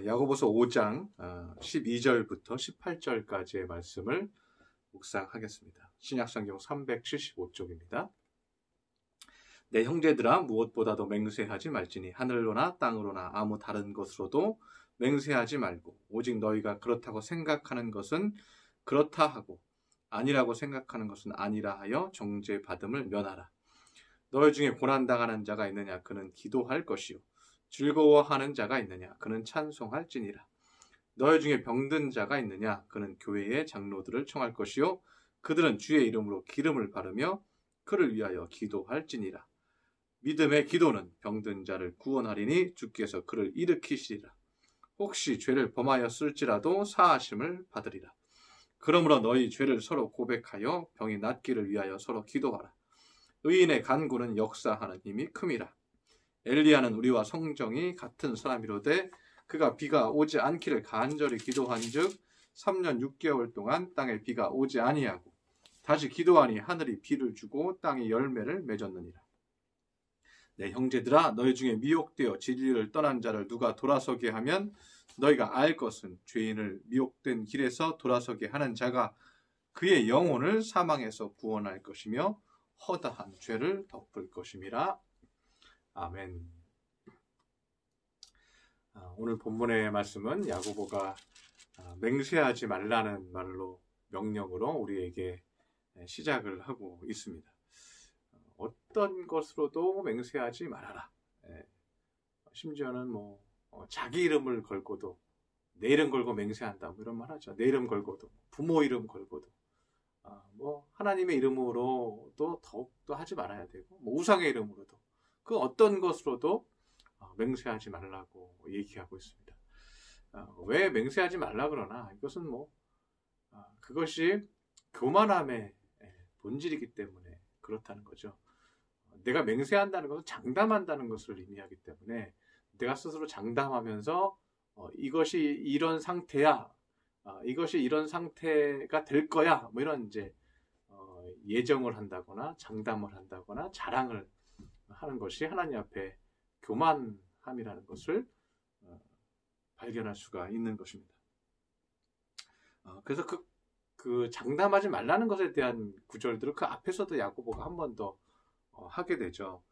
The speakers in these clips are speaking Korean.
야고보서 5장 12절부터 18절까지의 말씀을 묵상하겠습니다. 신약성경 375쪽입니다. 내 형제들아 무엇보다도 맹세하지 말지니 하늘로나 땅으로나 아무 다른 것으로도 맹세하지 말고 오직 너희가 그렇다고 생각하는 것은 그렇다 하고 아니라고 생각하는 것은 아니라 하여 정죄받음을 면하라. 너희 중에 고난당하는 자가 있느냐 그는 기도할 것이요 즐거워하는 자가 있느냐 그는 찬송할지니라. 너희 중에 병든 자가 있느냐 그는 교회의 장로들을 청할 것이요 그들은 주의 이름으로 기름을 바르며 그를 위하여 기도할지니라. 믿음의 기도는 병든 자를 구원하리니 주께서 그를 일으키시리라. 혹시 죄를 범하였을지라도 사하심을 받으리라. 그러므로 너희 죄를 서로 고백하여 병이 낫기를 위하여 서로 기도하라. 의인의 간구는 역사하는 힘이 큼이라. 엘리야는 우리와 성정이 같은 사람이로되 그가 비가 오지 않기를 간절히 기도한즉 3년 6개월 동안 땅에 비가 오지 아니하고 다시 기도하니 하늘이 비를 주고 땅이 열매를 맺었느니라. 내 형제들아 너희 중에 미혹되어 진리를 떠난 자를 누가 돌아서게 하면 너희가 알 것은 죄인을 미혹된 길에서 돌아서게 하는 자가 그의 영혼을 사망에서 구원할 것이며 허다한 죄를 덮을 것임이라. 아멘. 오늘 본문의 말씀은 야고보가 맹세하지 말라는 말로 명령으로 우리에게 시작을 하고 있습니다. 어떤 것으로도 맹세하지 말아라. 심지어는 자기 이름을 걸고도 내 이름 걸고 맹세한다 이런 말 하죠. 내 이름 걸고도 부모 이름 걸고도 하나님의 이름으로도 더욱더 하지 말아야 되고 우상의 이름으로도 그 어떤 것으로도 맹세하지 말라고 얘기하고 있습니다. 왜 맹세하지 말라 그러나 이것은 그것이 교만함의 본질이기 때문에 그렇다는 거죠. 내가 맹세한다는 것은 장담한다는 것을 의미하기 때문에 내가 스스로 장담하면서 이것이 이런 상태야, 이것이 이런 상태가 될 거야, 이런 예정을 한다거나 장담을 한다거나 자랑을 하는 것이 하나님 앞에 교만함이라는 것을 발견할 수가 있는 것입니다. 그래서 그 장담하지 말라는 것에 대한 구절들을 그 앞에서도 야고보가 한 번 더 하게 되죠.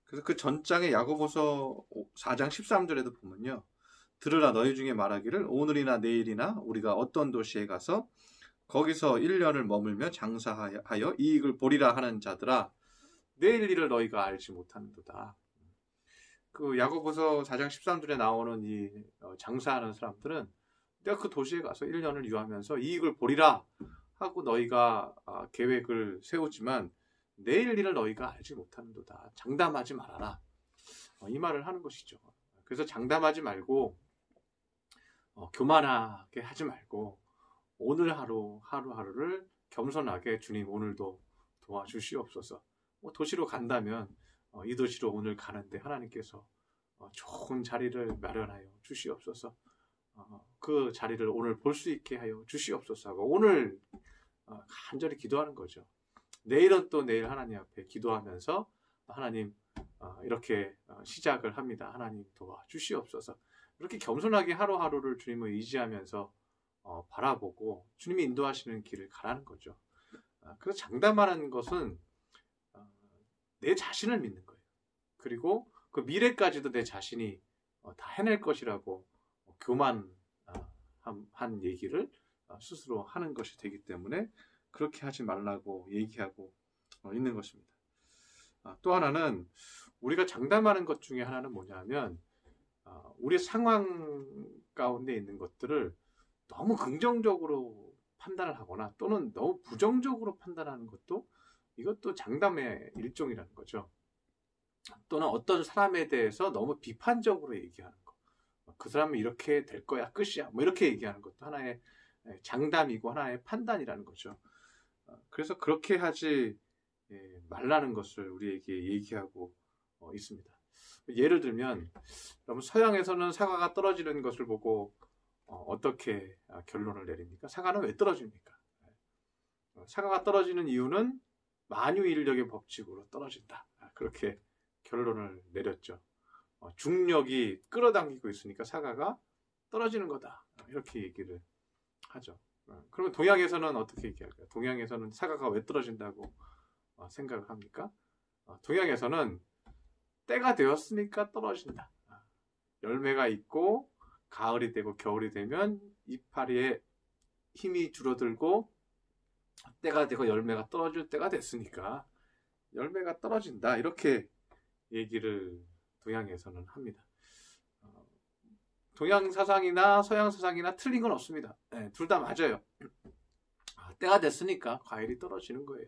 그래서 그 전장의 야고보서 4장 13절에도 보면요. 들으라 너희 중에 말하기를 오늘이나 내일이나 우리가 어떤 도시에 가서 거기서 1년을 머물며 장사하여 이익을 보리라 하는 자들아 내일 일을 너희가 알지 못하는도다. 그 야고보서 4장 13절에 나오는 이 장사하는 사람들은 내가 그 도시에 가서 1년을 유하면서 이익을 보리라 하고 너희가 계획을 세우지만 내일 일을 너희가 알지 못하는도다. 장담하지 말아라. 이 말을 하는 것이죠. 그래서 장담하지 말고 교만하게 하지 말고 오늘 하루하루를 겸손하게 주님 오늘도 도와주시옵소서. 도시로 간다면 이 도시로 오늘 가는데 하나님께서 좋은 자리를 마련하여 주시옵소서. 그 자리를 오늘 볼 수 있게 하여 주시옵소서 하고 오늘 간절히 기도하는 거죠. 내일은 또 내일 하나님 앞에 기도하면서 하나님 이렇게 시작을 합니다. 하나님 도와주시옵소서. 이렇게 겸손하게 하루하루를 주님을 의지하면서 바라보고 주님이 인도하시는 길을 가라는 거죠. 그래서 장담하는 것은 내 자신을 믿는 거예요. 그리고 그 미래까지도 내 자신이 다 해낼 것이라고 교만한 얘기를 스스로 하는 것이 되기 때문에 그렇게 하지 말라고 얘기하고 있는 것입니다. 또 하나는 우리가 장담하는 것 중에 하나는 뭐냐면 우리의 상황 가운데 있는 것들을 너무 긍정적으로 판단을 하거나 또는 너무 부정적으로 판단하는 것도 이것도 장담의 일종이라는 거죠. 또는 어떤 사람에 대해서 너무 비판적으로 얘기하는 거. 그 사람은 이렇게 될 거야, 끝이야. 이렇게 얘기하는 것도 하나의 장담이고 하나의 판단이라는 거죠. 그래서 그렇게 하지 말라는 것을 우리에게 얘기하고 있습니다. 예를 들면 여러분 서양에서는 사과가 떨어지는 것을 보고 어떻게 결론을 내립니까? 사과는 왜 떨어집니까? 사과가 떨어지는 이유는 만유인력의 법칙으로 떨어진다. 그렇게 결론을 내렸죠. 중력이 끌어당기고 있으니까 사과가 떨어지는 거다. 이렇게 얘기를 하죠. 그러면 동양에서는 어떻게 얘기할까요? 동양에서는 사과가 왜 떨어진다고 생각을 합니까? 동양에서는 때가 되었으니까 떨어진다. 열매가 있고 가을이 되고 겨울이 되면 이파리에 힘이 줄어들고 때가 되고 열매가 떨어질 때가 됐으니까 열매가 떨어진다. 이렇게 얘기를 동양에서는 합니다. 동양 사상이나 서양 사상이나 틀린 건 없습니다. 네, 둘 다 맞아요. 때가 됐으니까 과일이 떨어지는 거예요.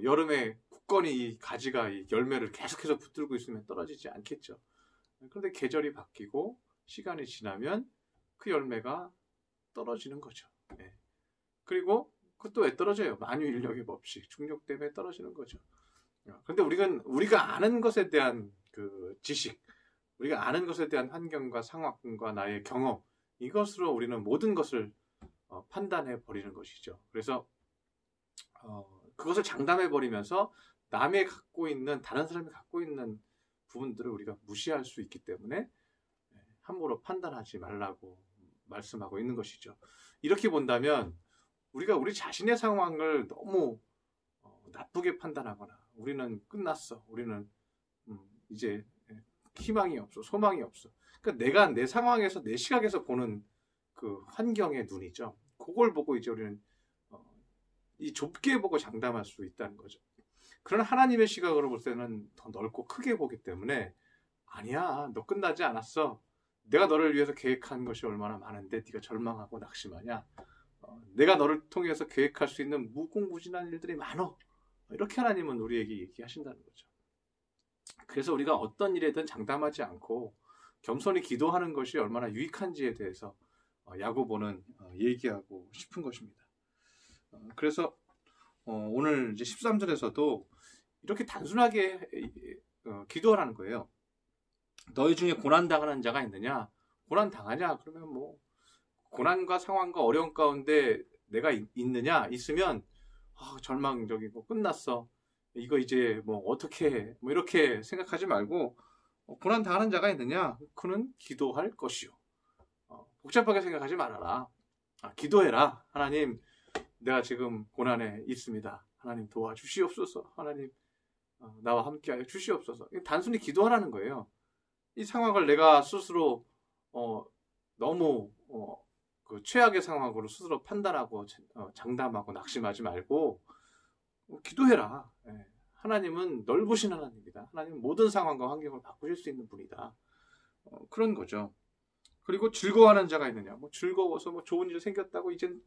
여름에 굳건히 이 가지가 이 열매를 계속해서 붙들고 있으면 떨어지지 않겠죠. 그런데 계절이 바뀌고 시간이 지나면 그 열매가 떨어지는 거죠. 네. 그리고 그것도 왜 떨어져요? 만유인력의 법칙, 중력 때문에 떨어지는 거죠. 그런데 우리가 아는 것에 대한 그 지식, 우리가 아는 것에 대한 환경과 상황과 나의 경험, 이것으로 우리는 모든 것을 판단해 버리는 것이죠. 그래서 그것을 장담해 버리면서 남의 갖고 있는, 다른 사람이 갖고 있는 부분들을 우리가 무시할 수 있기 때문에 함부로 판단하지 말라고 말씀하고 있는 것이죠. 이렇게 본다면 우리가 우리 자신의 상황을 너무 나쁘게 판단하거나 우리는 끝났어, 우리는 이제 희망이 없어, 소망이 없어. 그러니까 내가 내 상황에서, 내 시각에서 보는 그 환경의 눈이죠. 그걸 보고 이제 우리는 이 좁게 보고 장담할 수 있다는 거죠. 그러나 하나님의 시각으로 볼 때는 더 넓고 크게 보기 때문에 아니야, 너 끝나지 않았어. 내가 너를 위해서 계획한 것이 얼마나 많은데 네가 절망하고 낙심하냐. 내가 너를 통해서 계획할 수 있는 무궁무진한 일들이 많어. 이렇게 하나님은 우리에게 얘기하신다는 거죠. 그래서 우리가 어떤 일에든 장담하지 않고 겸손히 기도하는 것이 얼마나 유익한지에 대해서 야고보는 얘기하고 싶은 것입니다. 그래서 오늘 이제 13절에서도 이렇게 단순하게 기도하라는 거예요. 너희 중에 고난당하는 자가 있느냐? 고난당하냐? 그러면 뭐 고난과 상황과 어려움 가운데 내가 있느냐? 있으면 절망적이고 끝났어. 이거 이제 뭐 어떻게 해? 뭐 이렇게 생각하지 말고 고난당하는 자가 있느냐? 그는 기도할 것이요. 복잡하게 생각하지 말아라. 기도해라. 하나님, 내가 지금 고난에 있습니다. 하나님 도와주시옵소서. 하나님 나와 함께하여 주시옵소서. 단순히 기도하라는 거예요. 이 상황을 내가 스스로 너무 그 최악의 상황으로 스스로 판단하고 장담하고 낙심하지 말고 기도해라. 하나님은 넓으신 하나님입니다. 하나님은 모든 상황과 환경을 바꾸실 수 있는 분이다. 그런 거죠. 그리고 즐거워하는 자가 있느냐? 뭐 즐거워서 뭐 좋은 일 생겼다고 이젠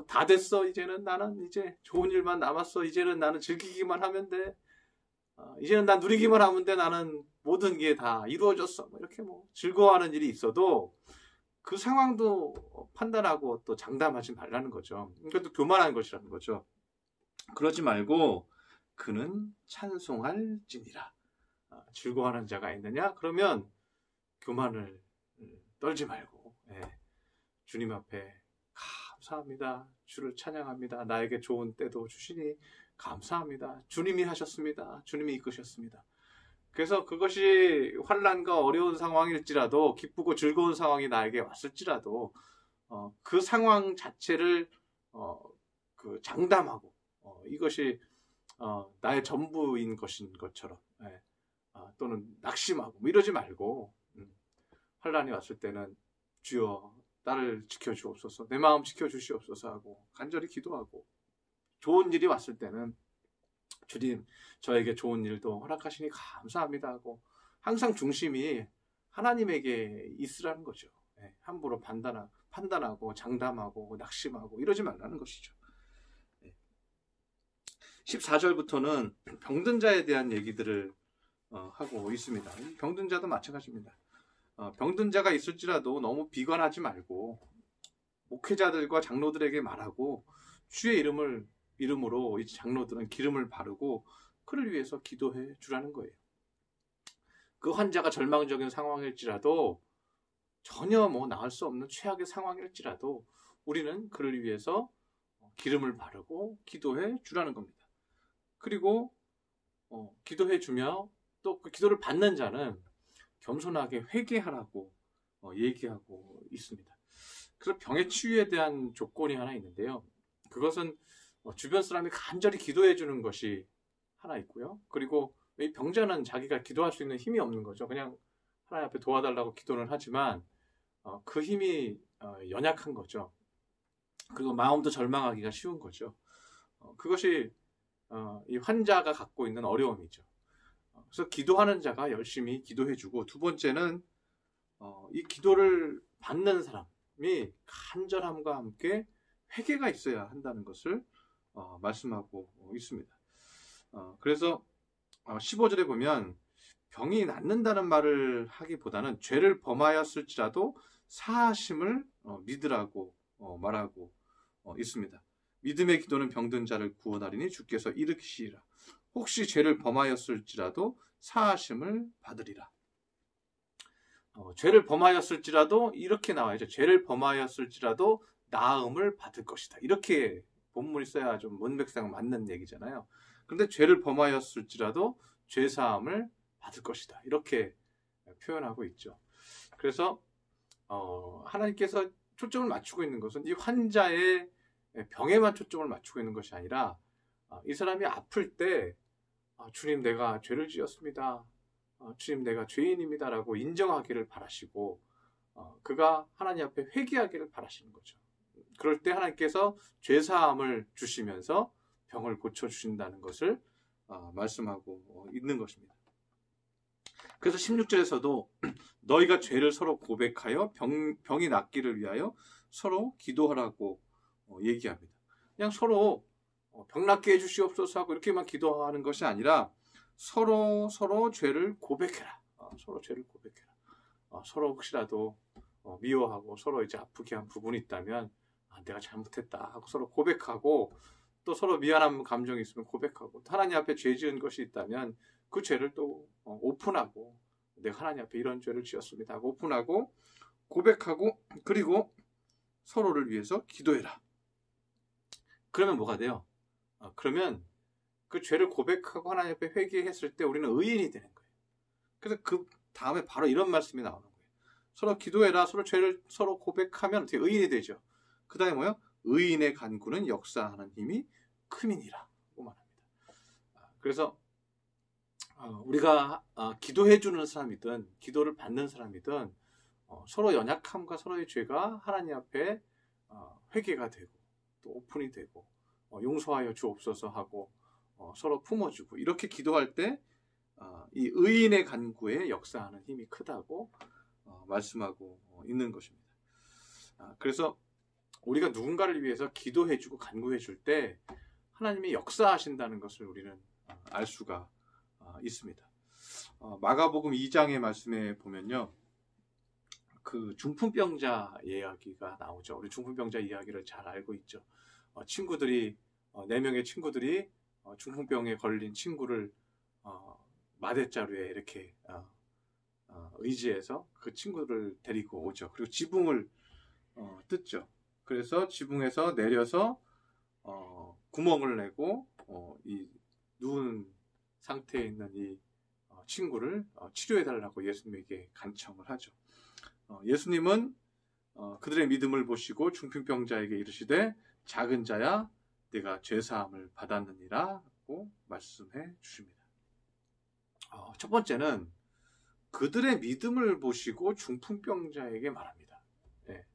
다 됐어. 이제는 나는 이제 좋은 일만 남았어. 이제는 나는 즐기기만 하면 돼. 이제는 난 누리기만 하면 돼. 나는 모든 게 다 이루어졌어. 뭐 이렇게 뭐 즐거워하는 일이 있어도 그 상황도 판단하고 또 장담하지 말라는 거죠. 이것도 교만한 것이라는 거죠. 그러지 말고 그는 찬송할지니라. 즐거워하는 자가 있느냐? 그러면 교만을 떨지 말고 주님 앞에 감사합니다. 주를 찬양합니다. 나에게 좋은 때도 주시니 감사합니다. 주님이 하셨습니다. 주님이 이끄셨습니다. 그래서 그것이 환난과 어려운 상황일지라도 기쁘고 즐거운 상황이 나에게 왔을지라도 그 상황 자체를 그 장담하고 이것이 나의 전부인 것인 것처럼 또는 낙심하고 뭐 이러지 말고 환난이 왔을 때는 주여 나를 지켜주옵소서, 내 마음 지켜주시옵소서 하고 간절히 기도하고, 좋은 일이 왔을 때는 주님 저에게 좋은 일도 허락하시니 감사합니다 하고 항상 중심이 하나님에게 있으라는 거죠. 함부로 판단하고 장담하고 낙심하고 이러지 말라는 것이죠. 14절부터는 병든 자에 대한 얘기들을 하고 있습니다. 병든 자도 마찬가지입니다. 병든 자가 있을지라도 너무 비관하지 말고 목회자들과 장로들에게 말하고 주의 이름으로 이 장로들은 기름을 바르고 그를 위해서 기도해 주라는 거예요. 그 환자가 절망적인 상황일지라도 전혀 뭐 나을 수 없는 최악의 상황일지라도 우리는 그를 위해서 기름을 바르고 기도해 주라는 겁니다. 그리고 기도해 주며 또 그 기도를 받는 자는 겸손하게 회개하라고 얘기하고 있습니다. 그래서 병의 치유에 대한 조건이 하나 있는데요. 그것은 주변 사람이 간절히 기도해 주는 것이 하나 있고요. 그리고 이 병자는 자기가 기도할 수 있는 힘이 없는 거죠. 그냥 하나님 앞에 도와달라고 기도는 하지만 그 힘이 연약한 거죠. 그리고 마음도 절망하기가 쉬운 거죠. 그것이 이 환자가 갖고 있는 어려움이죠. 그래서 기도하는 자가 열심히 기도해주고, 두 번째는 이 기도를 받는 사람이 간절함과 함께 회개가 있어야 한다는 것을 말씀하고 있습니다. 그래서 15절에 보면 병이 낫는다는 말을 하기보다는 죄를 범하였을지라도 사하심을 믿으라고 말하고 있습니다. 믿음의 기도는 병든 자를 구원하리니 주께서 일으키시리라. 혹시 죄를 범하였을지라도 사하심을 받으리라. 죄를 범하였을지라도 이렇게 나와야죠. 죄를 범하였을지라도 나음을 받을 것이다. 이렇게 본문이 써야 좀 문맥상 맞는 얘기잖아요. 그런데 죄를 범하였을지라도 죄사함을 받을 것이다. 이렇게 표현하고 있죠. 그래서 하나님께서 초점을 맞추고 있는 것은 이 환자의 병에만 초점을 맞추고 있는 것이 아니라 이 사람이 아플 때 주님 내가 죄를 지었습니다. 주님 내가 죄인입니다 라고 인정하기를 바라시고 그가 하나님 앞에 회개하기를 바라시는 거죠. 그럴 때 하나님께서 죄사함을 주시면서 병을 고쳐주신다는 것을 말씀하고 있는 것입니다. 그래서 16절에서도 너희가 죄를 서로 고백하여 병이 낫기를 위하여 서로 기도하라고 얘기합니다. 그냥 서로 병 낫게 해주시옵소서 하고 이렇게만 기도하는 것이 아니라 서로 죄를 고백해라. 서로 죄를 고백해라. 서로 혹시라도 미워하고 서로 이제 아프게 한 부분이 있다면 내가 잘못했다 하고 서로 고백하고, 또 서로 미안한 감정이 있으면 고백하고, 하나님 앞에 죄 지은 것이 있다면 그 죄를 또 오픈하고 내가 하나님 앞에 이런 죄를 지었습니다 하고 오픈하고 고백하고, 그리고 서로를 위해서 기도해라. 그러면 뭐가 돼요? 그러면 그 죄를 고백하고 하나님 앞에 회개했을 때 우리는 의인이 되는 거예요. 그래서 그 다음에 바로 이런 말씀이 나오는 거예요. 서로 기도해라. 서로 죄를 서로 고백하면 어떻게 의인이 되죠. 그 다음에 뭐요? 의인의 간구는 역사하는 힘이 큼이니라 고 말합니다. 그래서 우리가 기도해주는 사람이든 기도를 받는 사람이든 서로 연약함과 서로의 죄가 하나님 앞에 회개가 되고 또 오픈이 되고 용서하여 주옵소서 하고 서로 품어주고 이렇게 기도할 때 이 의인의 간구에 역사하는 힘이 크다고 말씀하고 있는 것입니다. 그래서 우리가 누군가를 위해서 기도해주고 간구해줄 때 하나님이 역사하신다는 것을 우리는 알 수가 있습니다. 마가복음 2장의 말씀에 보면요, 그 중풍병자 이야기가 나오죠. 우리 중풍병자 이야기를 잘 알고 있죠. 친구들이 4명의 친구들이 중풍병에 걸린 친구를 마대자루에 이렇게 의지해서 그 친구를 데리고 오죠. 그리고 지붕을 뜯죠. 그래서 지붕에서 내려서 구멍을 내고 이 누운 상태에 있는 이 친구를 치료해달라고 예수님에게 간청을 하죠. 예수님은 그들의 믿음을 보시고 중풍병자에게 이르시되 작은 자야 네가 죄사함을 받았느니라고 말씀해 주십니다. 첫 번째는 그들의 믿음을 보시고 중풍병자에게 말합니다. 네.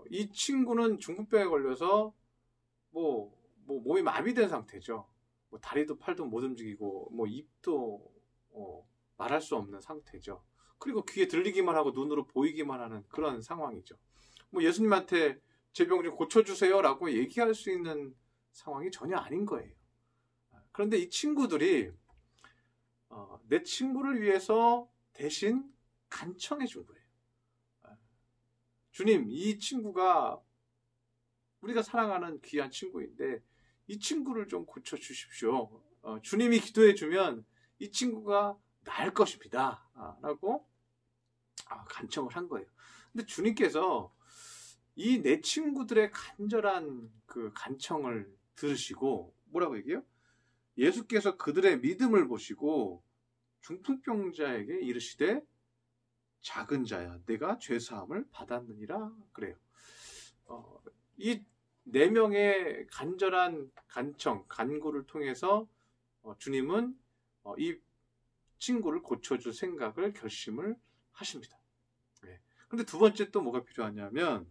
이 친구는 중풍병에 걸려서 몸이 마비된 상태죠. 다리도 팔도 못 움직이고 입도 말할 수 없는 상태죠. 그리고 귀에 들리기만 하고 눈으로 보이기만 하는 그런 상황이죠. 예수님한테 제 병 좀 고쳐주세요 라고 얘기할 수 있는 상황이 전혀 아닌 거예요. 그런데 이 친구들이 내 친구를 위해서 대신 간청해 준 거예요. 주님, 이 친구가 우리가 사랑하는 귀한 친구인데 이 친구를 좀 고쳐주십시오. 주님이 기도해 주면 이 친구가 나을 것입니다. 라고 간청을 한 거예요. 근데 주님께서 이 내 친구들의 간절한 그 간청을 들으시고 뭐라고 얘기해요? 예수께서 그들의 믿음을 보시고 중풍병자에게 이르시되 작은 자야 내가 죄사함을 받았느니라 그래요. 이 네 명의 간절한 간청, 간구를 통해서 주님은 이 친구를 고쳐줄 생각을 결심을 하십니다. 그런데 두 번째 또 뭐가 필요하냐면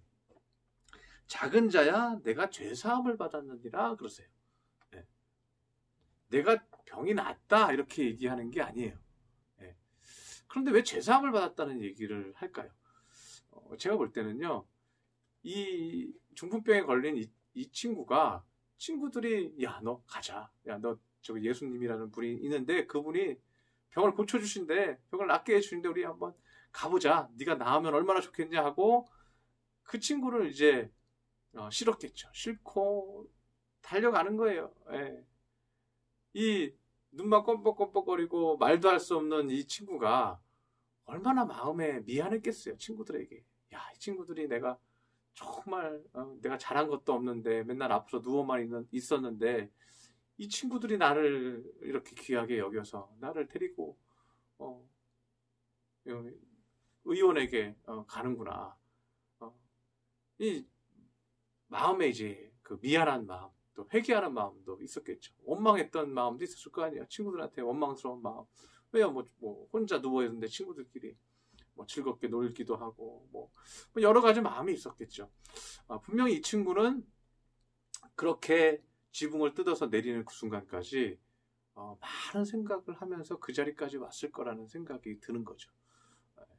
작은 자야 내가 죄사함을 받았느니라 그러세요. 내가 병이 낫다 이렇게 얘기하는 게 아니에요. 그런데 왜 죄사함을 받았다는 얘기를 할까요? 제가 볼 때는요. 이 중풍병에 걸린 이 친구가 친구들이 야 너 가자. 야 너 저기 예수님이라는 분이 있는데 그분이 병을 고쳐주신대. 병을 낫게 해주신대. 우리 한번 가보자. 네가 나으면 얼마나 좋겠냐 하고 그 친구를 이제 싫었겠죠. 싫고 달려가는 거예요. 이 눈만 껌뻑껌뻑거리고 말도 할 수 없는 이 친구가 얼마나 마음에 미안했겠어요. 친구들에게. 야, 이 친구들이 내가 정말 내가 잘한 것도 없는데 맨날 앞서 누워만 있었는데 이 친구들이 나를 이렇게 귀하게 여겨서 나를 데리고 의원에게 가는구나. 이 마음에 이제 그 미안한 마음 또 회개하는 마음도 있었겠죠. 원망했던 마음도 있었을 거 아니에요. 친구들한테 원망스러운 마음. 왜요? 뭐 혼자 누워 있는데 친구들끼리 뭐 즐겁게 놀기도 하고 뭐 여러 가지 마음이 있었겠죠. 분명히 이 친구는 그렇게 지붕을 뜯어서 내리는 그 순간까지 많은 생각을 하면서 그 자리까지 왔을 거라는 생각이 드는 거죠.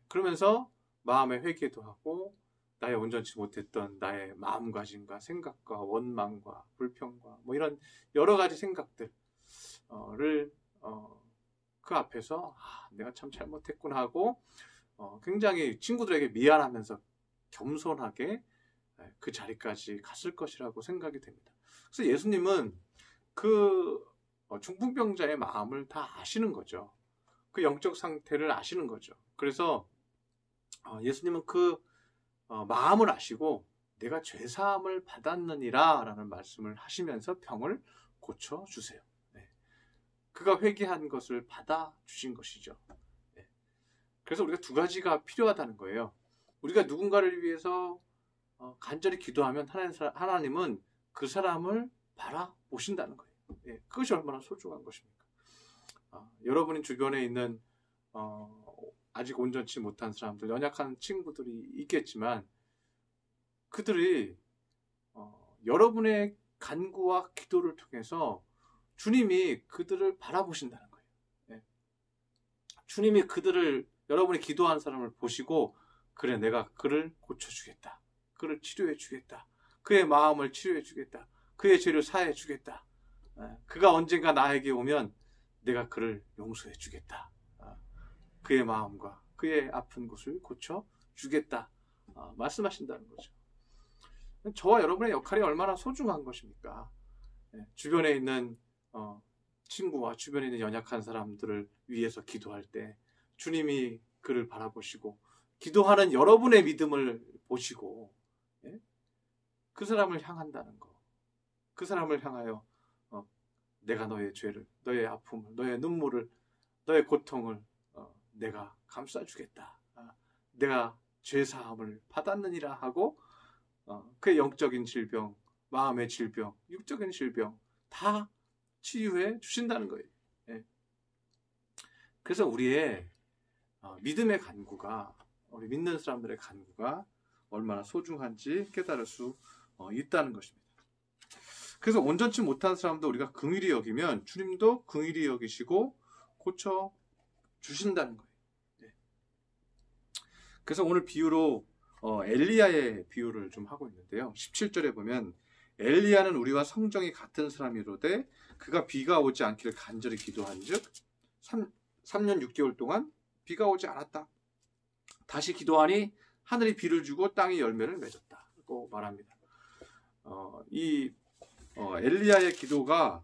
그러면서 마음의 회개도 하고 나의 온전치 못했던 나의 마음가짐과 생각과 원망과 불평과 뭐 이런 여러 가지 생각들을 그 앞에서 내가 참 잘못했구나 하고 굉장히 친구들에게 미안하면서 겸손하게 그 자리까지 갔을 것이라고 생각이 됩니다. 그래서 예수님은 그 중풍병자의 마음을 다 아시는 거죠. 그 영적 상태를 아시는 거죠. 그래서 예수님은 그 마음을 아시고 내가 죄사함을 받았느니라 라는 말씀을 하시면서 병을 고쳐주세요. 그가 회개한 것을 받아주신 것이죠. 그래서 우리가 두 가지가 필요하다는 거예요. 우리가 누군가를 위해서 간절히 기도하면 하나님은 그 사람을 바라보신다는 거예요. 그것이 얼마나 소중한 것입니까? 여러분이 주변에 있는 아직 온전치 못한 사람들, 연약한 친구들이 있겠지만 그들이 여러분의 간구와 기도를 통해서 주님이 그들을 바라보신다는 거예요. 주님이 여러분이 기도한 사람을 보시고 그래 내가 그를 고쳐주겠다. 그를 치료해주겠다. 그의 마음을 치료해주겠다. 그의 죄를 사해주겠다. 그가 언젠가 나에게 오면 내가 그를 용서해주겠다. 그의 마음과 그의 아픈 곳을 고쳐주겠다. 말씀하신다는 거죠. 저와 여러분의 역할이 얼마나 소중한 것입니까? 주변에 있는 친구와 주변에 있는 연약한 사람들을 위해서 기도할 때 주님이 그를 바라보시고 기도하는 여러분의 믿음을 보시고 그 사람을 향한다는 거. 그 사람을 향하여 내가 너의 죄를, 너의 아픔을, 너의 눈물을, 너의 고통을 내가 감싸주겠다. 내가 죄사함을 받았느니라 하고 그의 영적인 질병, 마음의 질병, 육적인 질병 다 치유해 주신다는 거예요. 그래서 우리의 믿음의 간구가 우리 믿는 사람들의 간구가 얼마나 소중한지 깨달을 수 있다는 것입니다. 그래서 온전치 못한 사람도 우리가 긍휼히 여기면 주님도 긍휼히 여기시고 고쳐 주신다는 거예요. 그래서 오늘 비유로 엘리야의 비유를 좀 하고 있는데요. 17절에 보면 엘리야는 우리와 성정이 같은 사람이로되 그가 비가 오지 않기를 간절히 기도한즉 3년 6개월 동안 비가 오지 않았다. 다시 기도하니 하늘이 비를 주고 땅이 열매를 맺었다고 말합니다. 엘리야의 기도가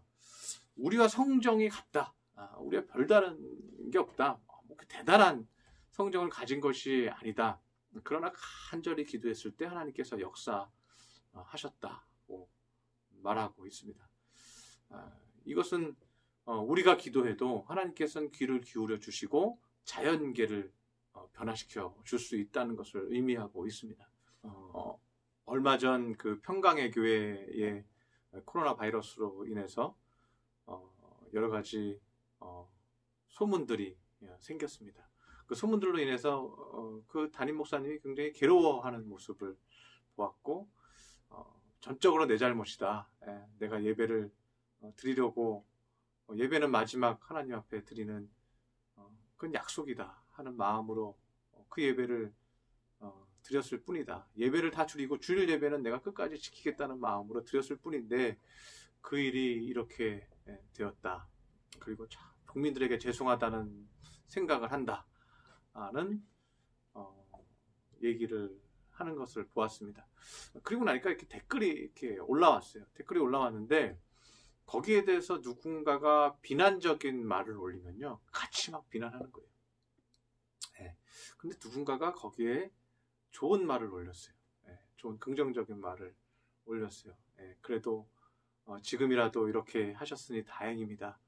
우리와 성정이 같다. 우리가 별다른 게 없다. 대단한 성정을 가진 것이 아니다. 그러나 간절히 기도했을 때 하나님께서 역사하셨다고 말하고 있습니다. 이것은 우리가 기도해도 하나님께서는 귀를 기울여 주시고 자연계를 변화시켜 줄 수 있다는 것을 의미하고 있습니다. 얼마 전 그 평강의 교회에 코로나 바이러스로 인해서 여러 가지 소문들이 생겼습니다. 그 소문들로 인해서 그 담임 목사님이 굉장히 괴로워하는 모습을 보았고, 전적으로 내 잘못이다. 내가 예배를 드리려고 예배는 마지막 하나님 앞에 드리는 그건 약속이다 하는 마음으로 그 예배를 드렸을 뿐이다. 예배를 다 줄이고 주일 예배는 내가 끝까지 지키겠다는 마음으로 드렸을 뿐인데 그 일이 이렇게 되었다. 그리고 참 국민들에게 죄송하다는 생각을 한다는 얘기를 하는 것을 보았습니다. 그리고 나니까 이렇게 댓글이 이렇게 올라왔어요. 댓글이 올라왔는데 거기에 대해서 누군가가 비난적인 말을 올리면요, 같이 막 비난하는 거예요. 근데 누군가가 거기에 좋은 말을 올렸어요. 좋은 긍정적인 말을 올렸어요. 그래도 지금이라도 이렇게 하셨으니 다행입니다.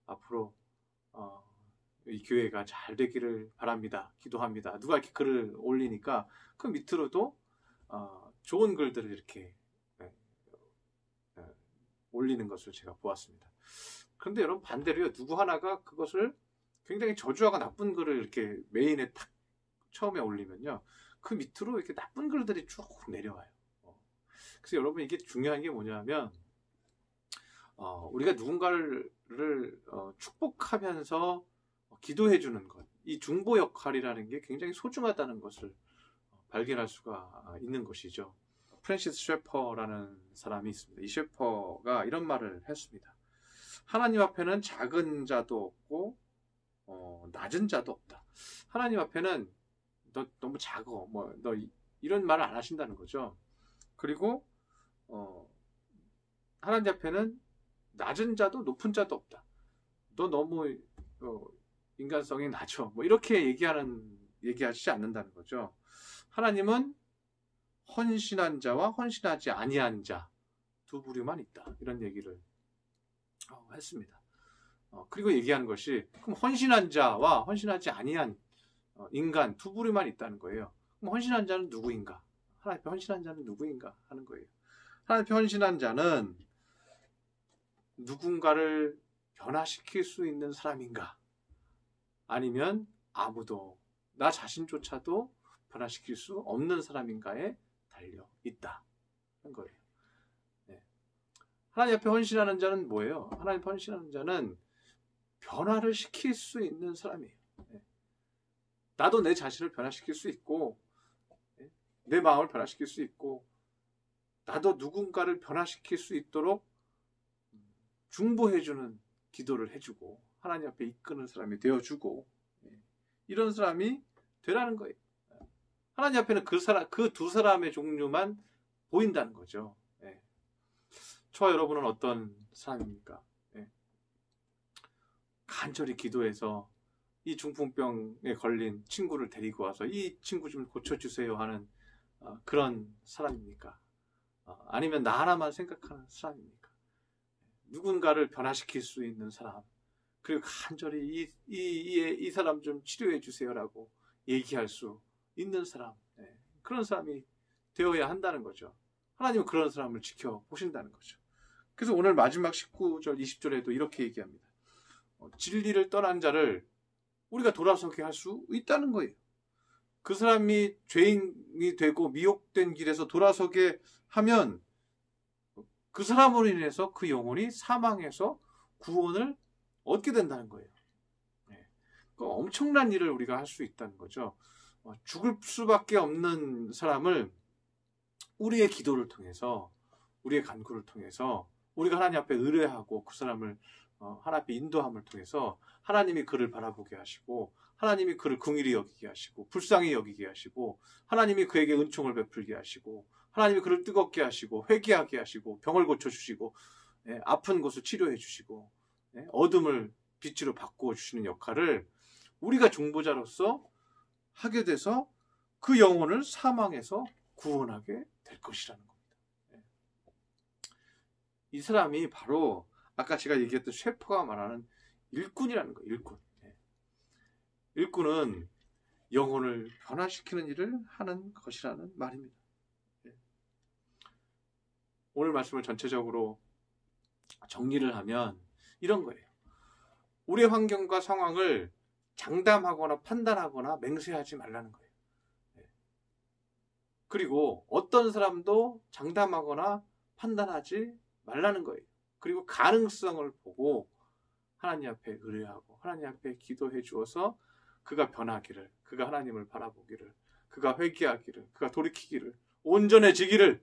앞으로 이 교회가 잘 되기를 바랍니다. 기도합니다. 누가 이렇게 글을 올리니까 그 밑으로도 좋은 글들을 이렇게 올리는 것을 제가 보았습니다. 그런데 여러분 반대로요, 누구 하나가 그것을 굉장히 저주하고 나쁜 글을 이렇게 메인에 탁 처음에 올리면요, 그 밑으로 이렇게 나쁜 글들이 쭉 내려와요. 그래서 여러분 이게 중요한 게 뭐냐면 우리가 누군가를 축복하면서 기도해 주는 것, 이 중보 역할이라는 게 굉장히 소중하다는 것을 발견할 수가 있는 것이죠. 프랜시스 셰퍼라는 사람이 있습니다. 이 셰퍼가 이런 말을 했습니다. 하나님 앞에는 작은 자도 없고 낮은 자도 없다. 하나님 앞에는 너 너무 작어, 너 이런 말을 안 하신다는 거죠. 그리고 하나님 앞에는 낮은 자도 높은 자도 없다. 너 너무 인간성이 낮죠. 이렇게 얘기하지 않는다는 거죠. 하나님은 헌신한 자와 헌신하지 아니한 자 두 부류만 있다. 이런 얘기를 했습니다. 그리고 얘기하는 것이, 그럼 헌신한 자와 헌신하지 아니한 인간 두 부류만 있다는 거예요. 그럼 헌신한 자는 누구인가? 하나님 앞에 헌신한 자는 누구인가 하는 거예요. 하나님 앞에 헌신한 자는 누군가를 변화시킬 수 있는 사람인가? 아니면 아무도, 나 자신조차도 변화시킬 수 없는 사람인가에 달려 있다 하는 거예요. 하나님 앞에 헌신하는 자는 뭐예요? 하나님 앞에 헌신하는 자는 변화를 시킬 수 있는 사람이에요. 나도 내 자신을 변화시킬 수 있고, 내 마음을 변화시킬 수 있고, 나도 누군가를 변화시킬 수 있도록 중보해주는 기도를 해주고, 하나님 앞에 이끄는 사람이 되어주고, 이런 사람이 되라는 거예요. 하나님 앞에는 그 두 사람의 종류만 보인다는 거죠. 저와 여러분은 어떤 사람입니까? 간절히 기도해서 이 중풍병에 걸린 친구를 데리고 와서 이 친구 좀 고쳐주세요 하는 그런 사람입니까? 아니면 나 하나만 생각하는 사람입니까? 누군가를 변화시킬 수 있는 사람, 그리고 간절히 이 사람 좀 치료해 주세요라고 얘기할 수 있는 사람, 그런 사람이 되어야 한다는 거죠. 하나님은 그런 사람을 지켜보신다는 거죠. 그래서 오늘 마지막 19절, 20절에도 이렇게 얘기합니다. 진리를 떠난 자를 우리가 돌아서게 할 수 있다는 거예요. 그 사람이 죄인이 되고 미혹된 길에서 돌아서게 하면 그 사람으로 인해서 그 영혼이 사망해서 구원을 얻게 된다는 거예요. 엄청난 일을 우리가 할 수 있다는 거죠. 죽을 수밖에 없는 사람을 우리의 기도를 통해서, 우리의 간구를 통해서, 우리가 하나님 앞에 의뢰하고 그 사람을 하나님 앞에 인도함을 통해서 하나님이 그를 바라보게 하시고, 하나님이 그를 긍휼히 여기게 하시고, 불쌍히 여기게 하시고, 하나님이 그에게 은총을 베풀게 하시고, 하나님이 그를 뜨겁게 하시고, 회개하게 하시고, 병을 고쳐주시고, 아픈 곳을 치료해 주시고, 어둠을 빛으로 바꾸어 주시는 역할을 우리가 중보자로서 하게 돼서 그 영혼을 사망에서 구원하게 될 것이라는 겁니다. 이 사람이 바로 아까 제가 얘기했던 셰퍼가 말하는 일꾼이라는 거예요. 일꾼. 일꾼은 영혼을 변화시키는 일을 하는 것이라는 말입니다. 오늘 말씀을 전체적으로 정리를 하면 이런 거예요. 우리의 환경과 상황을 장담하거나 판단하거나 맹세하지 말라는 거예요. 그리고 어떤 사람도 장담하거나 판단하지 말라는 거예요. 그리고 가능성을 보고 하나님 앞에 의뢰하고 하나님 앞에 기도해 주어서 그가 변하기를, 그가 하나님을 바라보기를, 그가 회개하기를, 그가 돌이키기를, 온전해지기를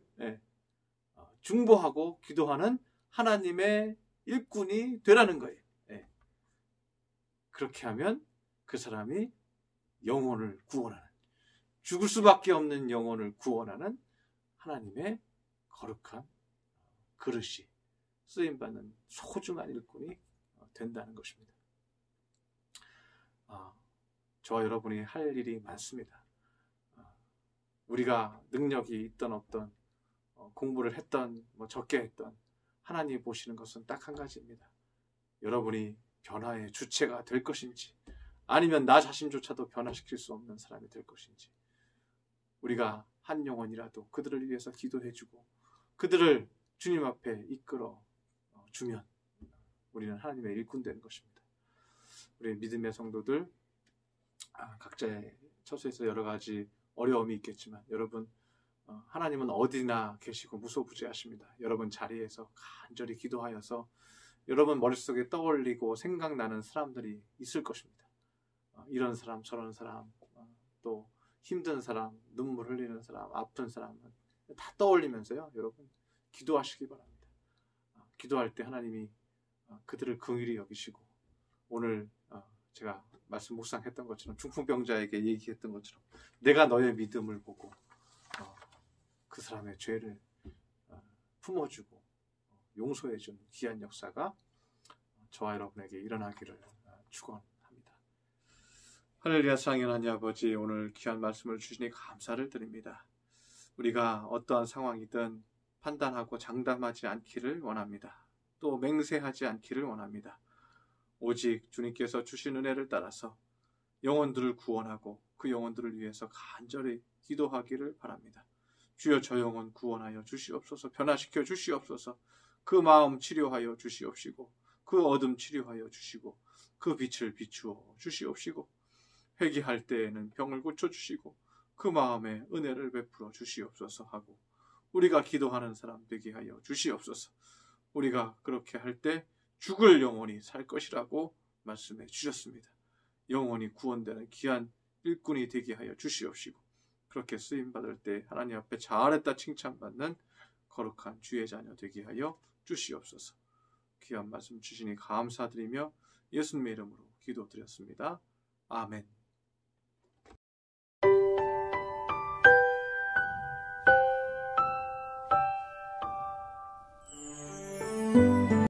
중보하고 기도하는 하나님의 일꾼이 되라는 거예요. 그렇게 하면 그 사람이 영혼을 구원하는, 죽을 수밖에 없는 영혼을 구원하는 하나님의 거룩한 그릇이 쓰임받는 소중한 일꾼이 된다는 것입니다. 저와 여러분이 할 일이 많습니다. 우리가 능력이 있던 없던, 공부를 했던 적게 했던, 하나님이 보시는 것은 딱 한 가지입니다. 여러분이 변화의 주체가 될 것인지, 아니면 나 자신조차도 변화시킬 수 없는 사람이 될 것인지, 우리가 한 영혼이라도 그들을 위해서 기도해주고 그들을 주님 앞에 이끌어 주면 우리는 하나님의 일꾼 되는 것입니다. 우리 믿음의 성도들, 각자의 처소에서 여러 가지 어려움이 있겠지만 여러분, 하나님은 어디나 계시고 무소부재하십니다. 여러분 자리에서 간절히 기도하여서 여러분 머릿속에 떠올리고 생각나는 사람들이 있을 것입니다. 이런 사람, 저런 사람, 또 힘든 사람, 눈물 흘리는 사람, 아픈 사람은 다 떠올리면서요, 여러분 기도하시기 바랍니다. 기도할 때 하나님이 그들을 긍휼히 여기시고, 오늘 제가 말씀 묵상했던 것처럼 중풍병자에게 얘기했던 것처럼 내가 너의 믿음을 보고 그 사람의 죄를 품어주고 용서해준 귀한 역사가 저와 여러분에게 일어나기를 축원합니다. 할렐루야. 사랑의 하나님 아버지, 오늘 귀한 말씀을 주시니 감사를 드립니다. 우리가 어떠한 상황이든 판단하고 장담하지 않기를 원합니다. 또 맹세하지 않기를 원합니다. 오직 주님께서 주신 은혜를 따라서 영혼들을 구원하고 그 영혼들을 위해서 간절히 기도하기를 바랍니다. 주여, 저 영혼 구원하여 주시옵소서. 변화시켜 주시옵소서. 그 마음 치료하여 주시옵시고, 그 어둠 치료하여 주시고, 그 빛을 비추어 주시옵시고, 회개할 때에는 병을 고쳐주시고 그 마음에 은혜를 베풀어 주시옵소서 하고, 우리가 기도하는 사람 되게 하여 주시옵소서. 우리가 그렇게 할 때 죽을 영혼이 살 것이라고 말씀해 주셨습니다. 영혼이 구원되는 귀한 일꾼이 되게 하여 주시옵시고, 그렇게 쓰임받을 때 하나님 앞에 잘했다 칭찬받는 거룩한 주의 자녀 되게 하여 주시옵소서. 귀한 말씀 주시니 감사드리며 예수님의 이름으로 기도드렸습니다. 아멘.